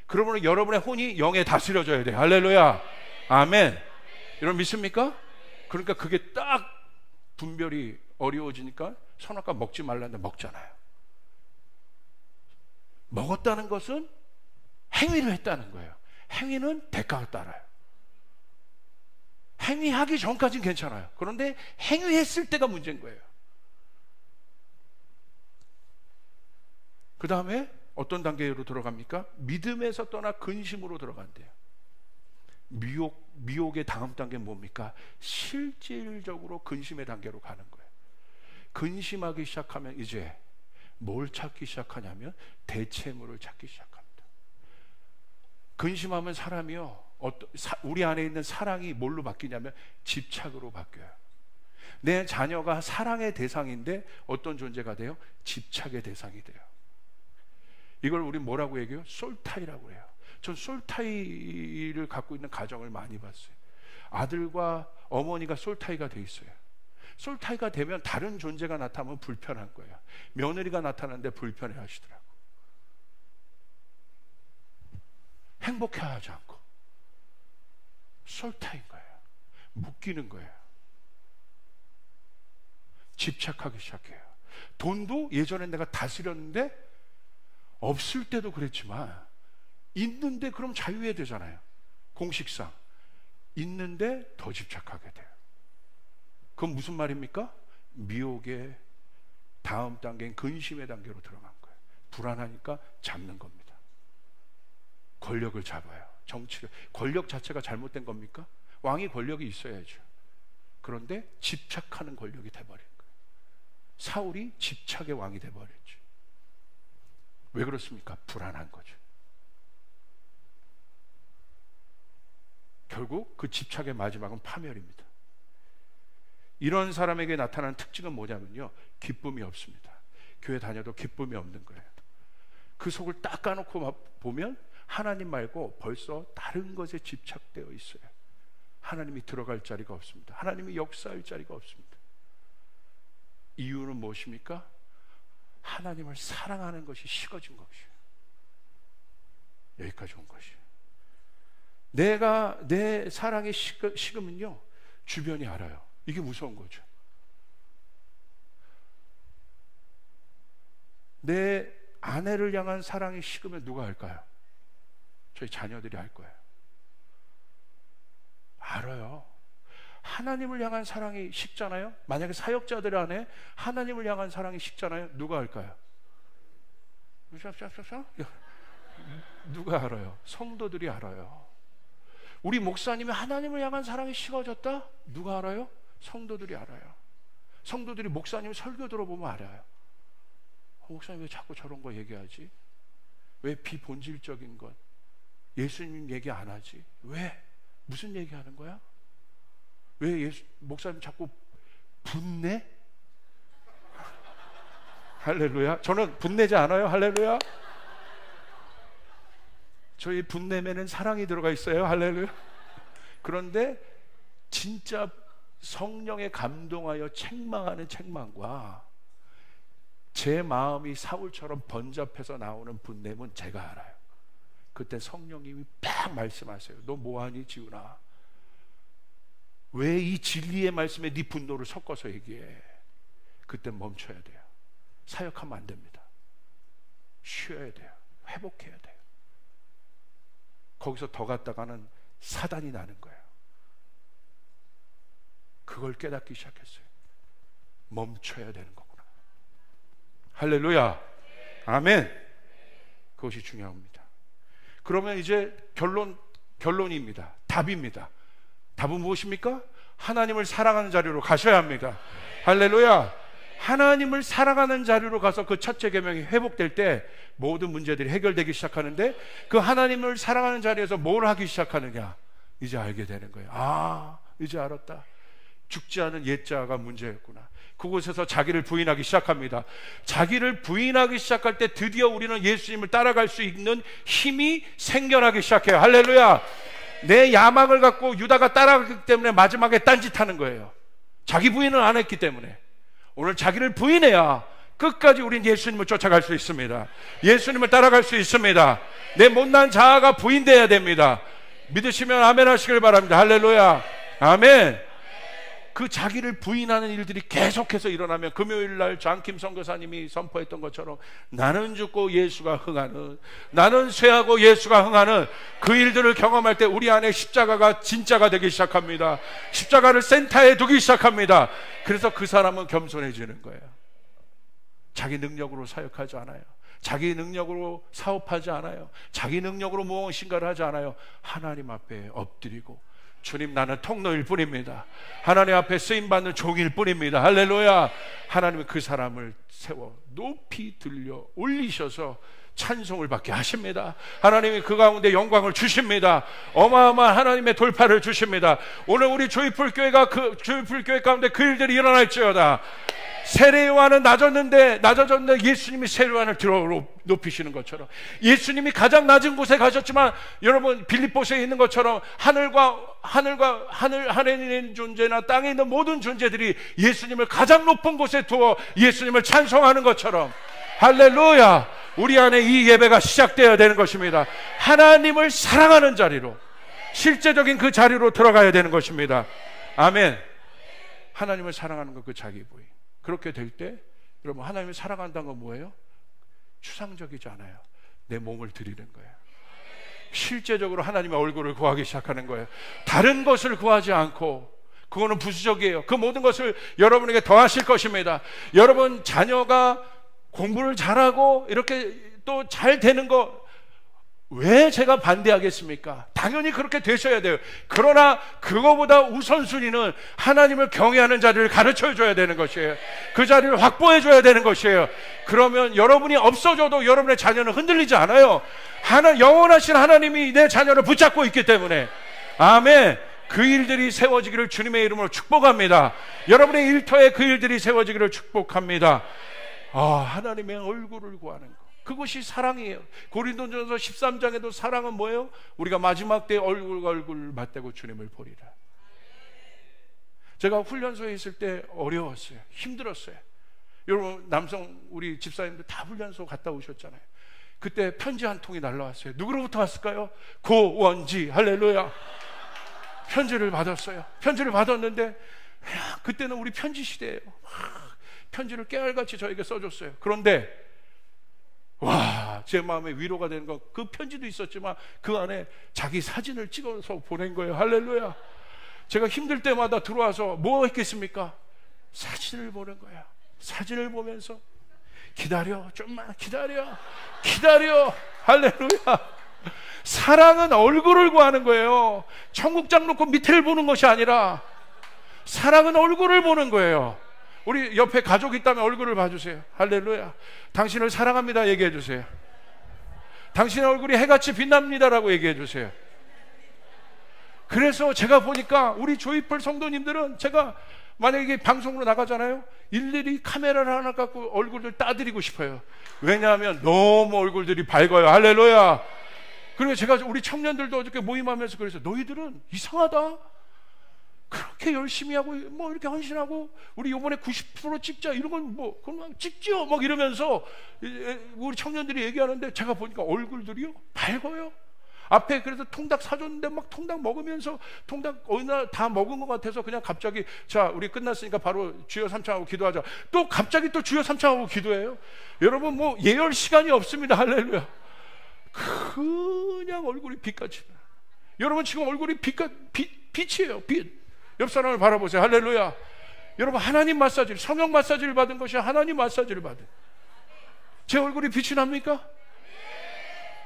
그러면 여러분의 혼이 영에 다스려져야 돼요. 할렐루야. 아멘. 여러분 믿습니까? 그러니까 그게 딱 분별이 어려워지니까 선악과 먹지 말라는데 먹잖아요. 먹었다는 것은 행위를 했다는 거예요. 행위는 대가가 따라요. 행위하기 전까지는 괜찮아요. 그런데 행위했을 때가 문제인 거예요. 그 다음에 어떤 단계로 들어갑니까? 믿음에서 떠나 근심으로 들어간대요. 미혹의 다음 단계는 뭡니까? 실질적으로 근심의 단계로 가는 거예요. 근심하기 시작하면 이제 뭘 찾기 시작하냐면 대체물을 찾기 시작합니다. 근심하면 사람이요, 우리 안에 있는 사랑이 뭘로 바뀌냐면 집착으로 바뀌어요. 내 자녀가 사랑의 대상인데 어떤 존재가 돼요? 집착의 대상이 돼요. 이걸 우리 뭐라고 얘기해요? 솔타이라고 해요. 전 솔타이를 갖고 있는 가정을 많이 봤어요. 아들과 어머니가 솔타이가 돼 있어요. 솔타이가 되면 다른 존재가 나타나면 불편한 거예요. 며느리가 나타나는데 불편해 하시더라고. 행복해하지 않고 솔타인 거예요. 묶이는 거예요. 집착하기 시작해요. 돈도 예전에 내가 다스렸는데 없을 때도 그랬지만 있는데 그럼 자유해야 되잖아요. 공식상 있는데 더 집착하게 돼요. 그건 무슨 말입니까? 미혹의 다음 단계인 근심의 단계로 들어간 거예요. 불안하니까 잡는 겁니다. 권력을 잡아요. 정치를. 권력 자체가 잘못된 겁니까? 왕이 권력이 있어야죠. 그런데 집착하는 권력이 돼버린 거예요. 사울이 집착의 왕이 돼버렸죠. 왜 그렇습니까? 불안한 거죠. 결국 그 집착의 마지막은 파멸입니다. 이런 사람에게 나타나는 특징은 뭐냐면요, 기쁨이 없습니다. 교회 다녀도 기쁨이 없는 거예요. 그 속을 딱 까놓고 보면 하나님 말고 벌써 다른 것에 집착되어 있어요. 하나님이 들어갈 자리가 없습니다. 하나님이 역사할 자리가 없습니다. 이유는 무엇입니까? 하나님을 사랑하는 것이 식어진 것이에요. 여기까지 온 것이에요. 내 사랑이 식으면요, 주변이 알아요. 이게 무서운 거죠. 내 아내를 향한 사랑이 식으면 누가 알까요? 저희 자녀들이 알 거예요. 알아요. 하나님을 향한 사랑이 식잖아요. 만약에 사역자들 안에 하나님을 향한 사랑이 식잖아요. 누가 알까요? 누가 알아요? 성도들이 알아요. 우리 목사님이 하나님을 향한 사랑이 식어졌다? 누가 알아요? 성도들이 알아요. 성도들이 목사님 설교 들어보면 알아요. 목사님 왜 자꾸 저런 거 얘기하지? 왜 비본질적인 것, 예수님 얘기 안 하지? 왜? 무슨 얘기하는 거야? 왜 목사님 자꾸 분내? 할렐루야. 저는 분내지 않아요. 할렐루야. 저희 분내면은 사랑이 들어가 있어요. 할렐루야. 그런데 진짜 성령에 감동하여 책망하는 책망과 제 마음이 사울처럼 번잡해서 나오는 분냄은 제가 알아요. 그때 성령님이 딱 말씀하세요. 너 뭐하니 지훈아? 왜 이 진리의 말씀에 네 분노를 섞어서 얘기해? 그때 멈춰야 돼요. 사역하면 안 됩니다. 쉬어야 돼요. 회복해야 돼요. 거기서 더 갔다가는 사단이 나는 거예요. 그걸 깨닫기 시작했어요. 멈춰야 되는 거구나. 할렐루야. 아멘. 그것이 중요합니다. 그러면 이제 결론입니다. 답입니다. 답은 무엇입니까? 하나님을 사랑하는 자리로 가셔야 합니다. 할렐루야. 하나님을 사랑하는 자리로 가서 그 첫째 계명이 회복될 때 모든 문제들이 해결되기 시작하는데, 그 하나님을 사랑하는 자리에서 뭘 하기 시작하느냐, 이제 알게 되는 거예요. 아, 이제 알았다. 죽지 않은 옛자가 문제였구나. 그곳에서 자기를 부인하기 시작합니다. 자기를 부인하기 시작할 때 드디어 우리는 예수님을 따라갈 수 있는 힘이 생겨나기 시작해요. 할렐루야. 내 야망을 갖고 유다가 따라가기 때문에 마지막에 딴짓하는 거예요. 자기 부인을 안 했기 때문에. 오늘 자기를 부인해야 끝까지 우린 예수님을 쫓아갈 수 있습니다. 예수님을 따라갈 수 있습니다. 내 못난 자아가 부인돼야 됩니다. 믿으시면 아멘 하시길 바랍니다. 할렐루야. 아멘. 그 자기를 부인하는 일들이 계속해서 일어나면 금요일날 장킴 선교사님이 선포했던 것처럼 나는 죽고 예수가 흥하는, 나는 쇠하고 예수가 흥하는 그 일들을 경험할 때 우리 안에 십자가가 진짜가 되기 시작합니다. 십자가를 센터에 두기 시작합니다. 그래서 그 사람은 겸손해지는 거예요. 자기 능력으로 사역하지 않아요. 자기 능력으로 사업하지 않아요. 자기 능력으로 무엇인가를 하지 않아요. 하나님 앞에 엎드리고, 주님 나는 통로일 뿐입니다. 하나님 앞에 쓰임받는 종일 뿐입니다. 할렐루야. 하나님은 그 사람을 세워 높이 들려 올리셔서 찬송을 받게 하십니다. 하나님이 그 가운데 영광을 주십니다. 어마어마한 하나님의 돌파를 주십니다. 오늘 우리 조이풀 교회가 조이풀 교회 가운데 그 일들이 일어날지어다. 세례요한은 낮아졌는데 예수님이 세례요한을 들어 높이시는 것처럼, 예수님이 가장 낮은 곳에 가셨지만 여러분 빌립보서에 있는 것처럼 하늘에 있는 존재나 땅에 있는 모든 존재들이 예수님을 가장 높은 곳에 두어 예수님을 찬송하는 것처럼, 할렐루야, 우리 안에 이 예배가 시작되어야 되는 것입니다. 하나님을 사랑하는 자리로, 실제적인 그 자리로 들어가야 되는 것입니다. 아멘. 하나님을 사랑하는 것, 그 자기 부인. 그렇게 될 때 여러분, 하나님을 사랑한다는 건 뭐예요? 추상적이지 않아요. 내 몸을 드리는 거예요. 실제적으로 하나님의 얼굴을 구하기 시작하는 거예요. 다른 것을 구하지 않고, 그거는 부수적이에요. 그 모든 것을 여러분에게 더하실 것입니다. 여러분 자녀가 공부를 잘하고 이렇게 또 잘 되는 거 왜 제가 반대하겠습니까? 당연히 그렇게 되셔야 돼요. 그러나 그거보다 우선순위는 하나님을 경외하는 자리를 가르쳐줘야 되는 것이에요. 그 자리를 확보해줘야 되는 것이에요. 그러면 여러분이 없어져도 여러분의 자녀는 흔들리지 않아요. 영원하신 하나님이 내 자녀를 붙잡고 있기 때문에. 아멘. 그 일들이 세워지기를 주님의 이름으로 축복합니다. 여러분의 일터에 그 일들이 세워지기를 축복합니다. 하나님의 얼굴을 구하는 것, 그것이 사랑이에요. 고린도전서 13장에도 사랑은 뭐예요? 우리가 마지막 때 얼굴과 얼굴 맞대고 주님을 보리라. 제가 훈련소에 있을 때 어려웠어요. 힘들었어요. 여러분 남성 우리 집사님들 다 훈련소 갔다 오셨잖아요. 그때 편지 한 통이 날라왔어요. 누구로부터 왔을까요? 고원지. 할렐루야. 편지를 받았어요. 편지를 받았는데 그때는 우리 편지 시대예요. 편지를 깨알같이 저에게 써줬어요. 그런데 제 마음에 위로가 되는 건, 그 편지도 있었지만 그 안에 자기 사진을 찍어서 보낸 거예요. 할렐루야. 제가 힘들 때마다 들어와서 뭐 했겠습니까? 사진을 보는 거야. 사진을 보면서 기다려, 좀만 기다려. 할렐루야. 사랑은 얼굴을 구하는 거예요. 청국장 놓고 밑에를 보는 것이 아니라 사랑은 얼굴을 보는 거예요. 우리 옆에 가족 있다면 얼굴을 봐주세요. 할렐루야. 당신을 사랑합니다 얘기해 주세요. 당신의 얼굴이 해같이 빛납니다라고 얘기해 주세요. 그래서 제가 보니까 우리 조이풀 성도님들은, 제가 만약에 방송으로 나가잖아요, 일일이 카메라를 하나 갖고 얼굴을 따드리고 싶어요. 왜냐하면 너무 얼굴들이 밝아요. 할렐루야. 그리고 제가 우리 청년들도 어저께 모임하면서 그래서, 너희들은 이상하다, 그렇게 열심히 하고 뭐 이렇게 헌신하고 우리 이번에 90% 찍자, 이런 건 뭐 그냥 찍지요 막 이러면서 우리 청년들이 얘기하는데, 제가 보니까 얼굴들이요 밝아요. 앞에 그래서 통닭 사줬는데 막 통닭 먹으면서, 통닭 어느 날 다 먹은 것 같아서 그냥 갑자기, 자 우리 끝났으니까 바로 주여 삼창하고 기도하자. 또 갑자기 또 주여 삼창하고 기도해요. 여러분 뭐 예열 시간이 없습니다. 할렐루야. 그냥 얼굴이 빛같이. 여러분 지금 얼굴이 빛이에요. 빛. 옆 사람을 바라보세요. 할렐루야. 여러분 하나님 마사지를, 성령 마사지를 받은 것이 하나님 마사지를 받은. 제 얼굴이 빛이 납니까?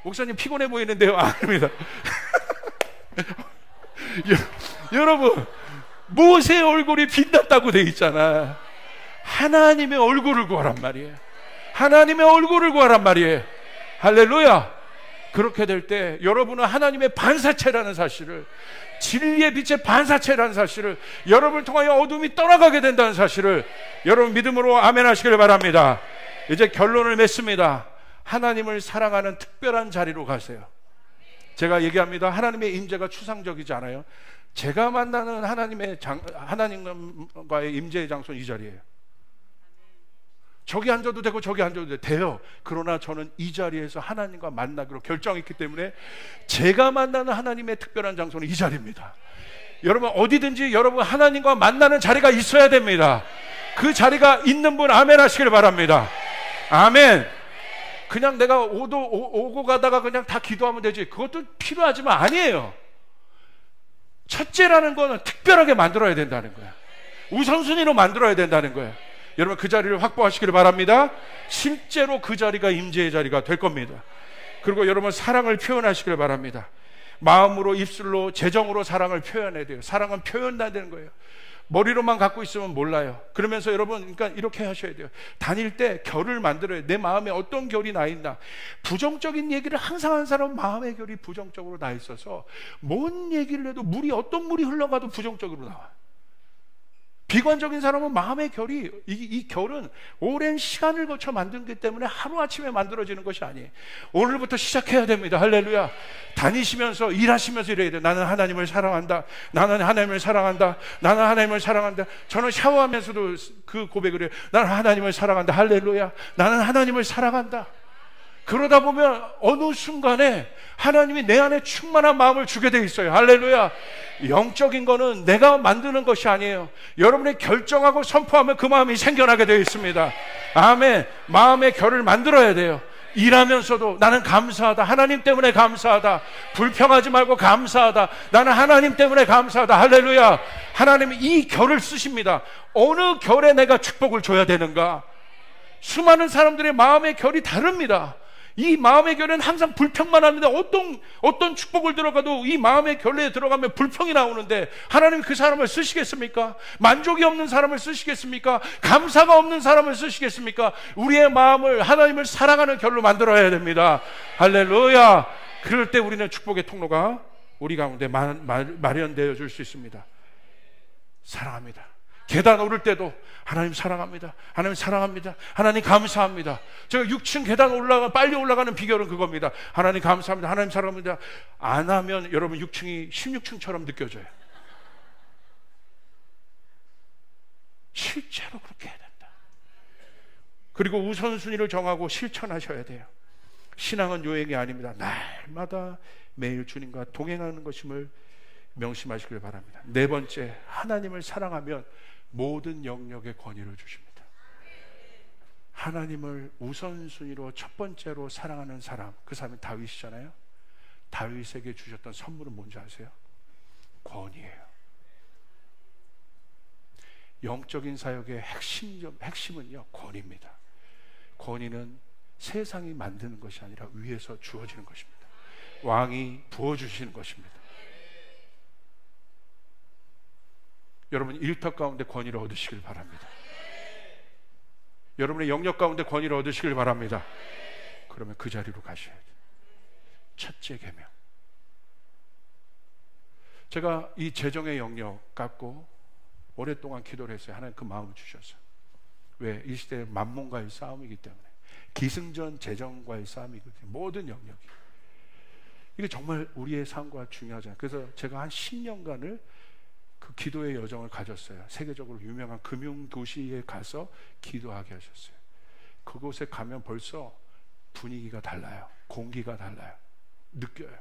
목사님 피곤해 보이는데요. 아닙니다. 여러분 모세의 얼굴이 빛났다고 돼 있잖아. 하나님의 얼굴을 구하란 말이에요. 하나님의 얼굴을 구하란 말이에요. 할렐루야. 그렇게 될 때 여러분은 하나님의 반사체라는 사실을, 진리의 빛의 반사체라는 사실을, 여러분을 통하여 어둠이 떠나가게 된다는 사실을 여러분 믿음으로 아멘 하시길 바랍니다. 이제 결론을 맺습니다. 하나님을 사랑하는 특별한 자리로 가세요. 제가 얘기합니다. 하나님의 임재가 추상적이지 않아요. 제가 만나는 하나님과의 임재의 장소는 이 자리예요. 저기 앉아도 되고 저기 앉아도 돼요. 그러나 저는 이 자리에서 하나님과 만나기로 결정했기 때문에 제가 만나는 하나님의 특별한 장소는 이 자리입니다. 여러분 어디든지 여러분 하나님과 만나는 자리가 있어야 됩니다. 그 자리가 있는 분 아멘 하시길 바랍니다. 아멘. 그냥 내가 오고 가다가 그냥 다 기도하면 되지, 그것도 필요하지만 아니에요. 첫째라는 거는 특별하게 만들어야 된다는 거예요. 우선순위로 만들어야 된다는 거예요. 여러분 그 자리를 확보하시기를 바랍니다. 실제로 그 자리가 임재의 자리가 될 겁니다. 그리고 여러분 사랑을 표현하시기를 바랍니다. 마음으로, 입술로, 재정으로 사랑을 표현해야 돼요. 사랑은 표현해야 되는 거예요. 머리로만 갖고 있으면 몰라요. 그러면서 여러분, 그러니까 이렇게 하셔야 돼요. 다닐 때 결을 만들어요. 내 마음에 어떤 결이 나 있나. 부정적인 얘기를 항상 하는 사람은 마음의 결이 부정적으로 나 있어서 뭔 얘기를 해도 어떤 물이 흘러가도 부정적으로 나와요. 비관적인 사람은 마음의 결이, 이 결은 오랜 시간을 거쳐 만든 것 때문에 하루아침에 만들어지는 것이 아니에요. 오늘부터 시작해야 됩니다. 할렐루야. 다니시면서, 일하시면서 이래야 돼요. 나는 하나님을 사랑한다. 나는 하나님을 사랑한다. 나는 하나님을 사랑한다. 저는 샤워하면서도 그 고백을 해요. 나는 하나님을 사랑한다. 할렐루야. 나는 하나님을 사랑한다. 그러다 보면 어느 순간에 하나님이 내 안에 충만한 마음을 주게 돼 있어요. 할렐루야. 영적인 거는 내가 만드는 것이 아니에요. 여러분이 결정하고 선포하면 그 마음이 생겨나게 되어 있습니다. 아멘. 마음의 결을 만들어야 돼요. 일하면서도 나는 감사하다. 하나님 때문에 감사하다. 불평하지 말고 감사하다. 나는 하나님 때문에 감사하다. 할렐루야. 하나님이 이 결을 쓰십니다. 어느 결에 내가 축복을 줘야 되는가? 수많은 사람들의 마음의 결이 다릅니다. 이 마음의 결은 항상 불평만 하는데 어떤 축복을 들어가도 이 마음의 결에 들어가면 불평이 나오는데 하나님이 그 사람을 쓰시겠습니까? 만족이 없는 사람을 쓰시겠습니까? 감사가 없는 사람을 쓰시겠습니까? 우리의 마음을 하나님을 사랑하는 결로 만들어야 됩니다. 할렐루야. 그럴 때 우리는 축복의 통로가 우리 가운데 마련되어 줄 수 있습니다. 사랑합니다. 계단 오를 때도 하나님 사랑합니다. 하나님 사랑합니다. 하나님 감사합니다. 제가 6층 계단 빨리 올라가는 비결은 그겁니다. 하나님 감사합니다. 하나님 사랑합니다. 안 하면 여러분 6층이 16층처럼 느껴져요. 실제로 그렇게 해야 된다. 그리고 우선순위를 정하고 실천하셔야 돼요. 신앙은 요행이 아닙니다. 날마다 매일 주님과 동행하는 것임을 명심하시길 바랍니다. 네 번째, 하나님을 사랑하면 모든 영역에 권위를 주십니다. 하나님을 우선순위로 첫 번째로 사랑하는 사람, 그 사람이 다윗이잖아요. 다윗에게 주셨던 선물은 뭔지 아세요? 권위예요. 영적인 사역의 핵심은요, 권위입니다. 권위는 세상이 만드는 것이 아니라 위에서 주어지는 것입니다. 왕이 부어주시는 것입니다. 여러분 일터 가운데 권위를 얻으시길 바랍니다. 여러분의 영역 가운데 권위를 얻으시길 바랍니다. 그러면 그 자리로 가셔야 돼요. 첫째 계명. 제가 이 재정의 영역 갖고 오랫동안 기도를 했어요. 하나님 그 마음을 주셨어요. 왜? 이 시대의 만몬과의 싸움이기 때문에, 기승전 재정과의 싸움이기 때문에, 모든 영역이 이게 정말 우리의 삶과 중요하잖아요. 그래서 제가 한 10년간을 그 기도의 여정을 가졌어요. 세계적으로 유명한 금융도시에 가서 기도하게 하셨어요. 그곳에 가면 벌써 분위기가 달라요. 공기가 달라요. 느껴요.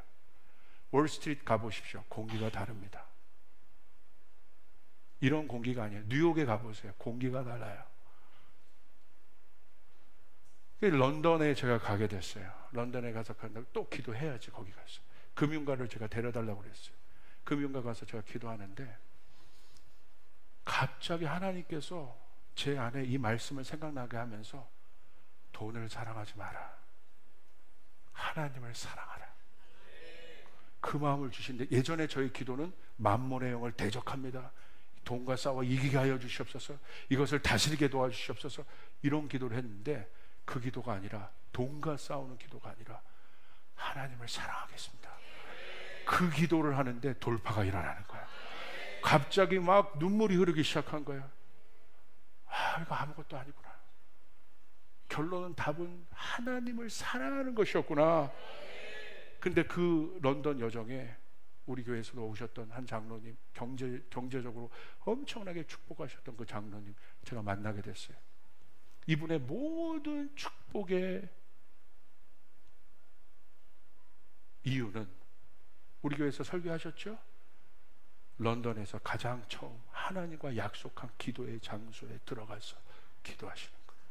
월스트리트 가보십시오. 공기가 다릅니다. 이런 공기가 아니에요. 뉴욕에 가보세요. 공기가 달라요. 런던에 제가 가게 됐어요. 런던에 가서 또 기도해야지. 거기 가서 금융가를 제가 데려달라고 그랬어요. 금융가 가서 제가 기도하는데 갑자기 하나님께서 제 안에 이 말씀을 생각나게 하면서 돈을 사랑하지 마라. 하나님을 사랑하라. 그 마음을 주신데, 예전에 저희 기도는 만몬의 영을 대적합니다. 돈과 싸워 이기게 하여 주시옵소서. 이것을 다스리게 도와주시옵소서. 이런 기도를 했는데 그 기도가 아니라, 돈과 싸우는 기도가 아니라 하나님을 사랑하겠습니다. 그 기도를 하는데 돌파가 일어나는 거야. 갑자기 막 눈물이 흐르기 시작한 거야. 이거 아무것도 아니구나. 결론은, 답은 하나님을 사랑하는 것이었구나. 근데 그 런던 여정에 우리 교회에서도 오셨던 한 장로님, 경제적으로 엄청나게 축복하셨던 그 장로님 제가 만나게 됐어요. 이분의 모든 축복의 이유는, 우리 교회에서 설교하셨죠? 런던에서 가장 처음 하나님과 약속한 기도의 장소에 들어가서 기도하시는 거예요.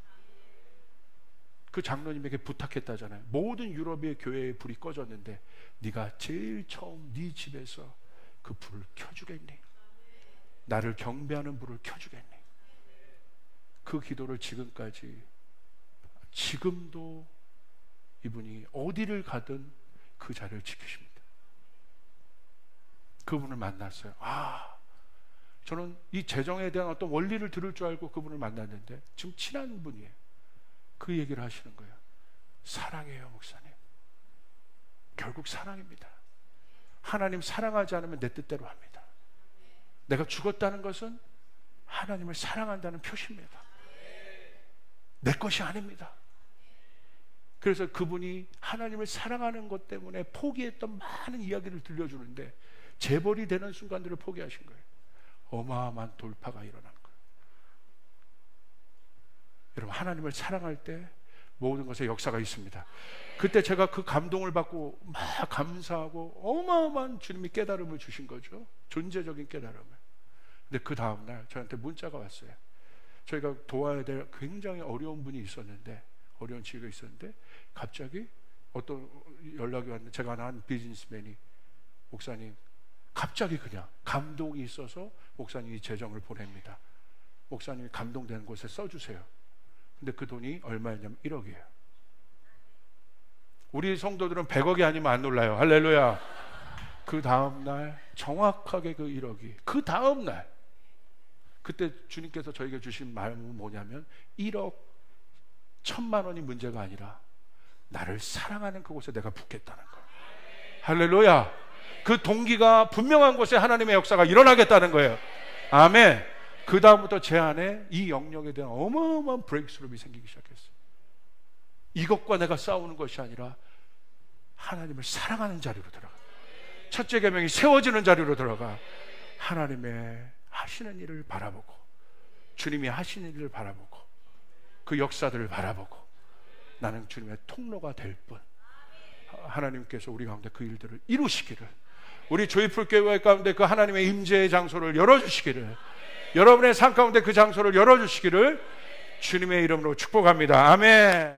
그 장로님에게 부탁했다잖아요. 모든 유럽의 교회의 불이 꺼졌는데 네가 제일 처음 네 집에서 그 불을 켜주겠니? 나를 경배하는 불을 켜주겠니? 그 기도를 지금도 이분이 어디를 가든 그 자리를 지키십니다. 그분을 만났어요. 저는 이 재정에 대한 어떤 원리를 들을 줄 알고 그분을 만났는데 지금 친한 분이에요. 그 얘기를 하시는 거예요. 사랑해요, 목사님. 결국 사랑입니다. 하나님 사랑하지 않으면 내 뜻대로 합니다. 내가 죽었다는 것은 하나님을 사랑한다는 표시입니다. 내 것이 아닙니다. 그래서 그분이 하나님을 사랑하는 것 때문에 포기했던 많은 이야기를 들려주는데 재벌이 되는 순간들을 포기하신 거예요. 어마어마한 돌파가 일어난 거예요. 여러분, 하나님을 사랑할 때 모든 것에 역사가 있습니다. 그때 제가 그 감동을 받고 막 감사하고 어마어마한 주님이 깨달음을 주신 거죠. 존재적인 깨달음을. 근데 그 다음날 저한테 문자가 왔어요. 저희가 도와야 될 굉장히 어려운 분이 있었는데, 어려운 지위가 있었는데 갑자기 어떤 연락이 왔는데, 제가 아는 비즈니스맨이 목사님, 갑자기 그냥 감동이 있어서 목사님이 재정을 보냅니다. 목사님이 감동되는 곳에 써주세요. 근데 그 돈이 얼마였냐면 1억이에요. 우리 성도들은 100억이 아니면 안 놀라요. 할렐루야. 그 다음날 정확하게 그 1억이, 그 다음날, 그때 주님께서 저에게 주신 마음은 뭐냐면 1억 1,000만 원이 문제가 아니라 나를 사랑하는 그곳에 내가 붓겠다는 거예요. 할렐루야. 그 동기가 분명한 곳에 하나님의 역사가 일어나겠다는 거예요. 아멘. 그 다음부터 제 안에 이 영역에 대한 어마어마한 브레이크스루가 생기기 시작했어요. 이것과 내가 싸우는 것이 아니라 하나님을 사랑하는 자리로 들어가, 첫째 계명이 세워지는 자리로 들어가 하나님의 하시는 일을 바라보고, 주님이 하시는 일을 바라보고, 그 역사들을 바라보고 나는 주님의 통로가 될 뿐, 하나님께서 우리 가운데 그 일들을 이루시기를, 우리 조이풀 교회 가운데 그 하나님의 임재의 장소를 열어주시기를, 여러분의 삶 가운데 그 장소를 열어주시기를 주님의 이름으로 축복합니다. 아멘.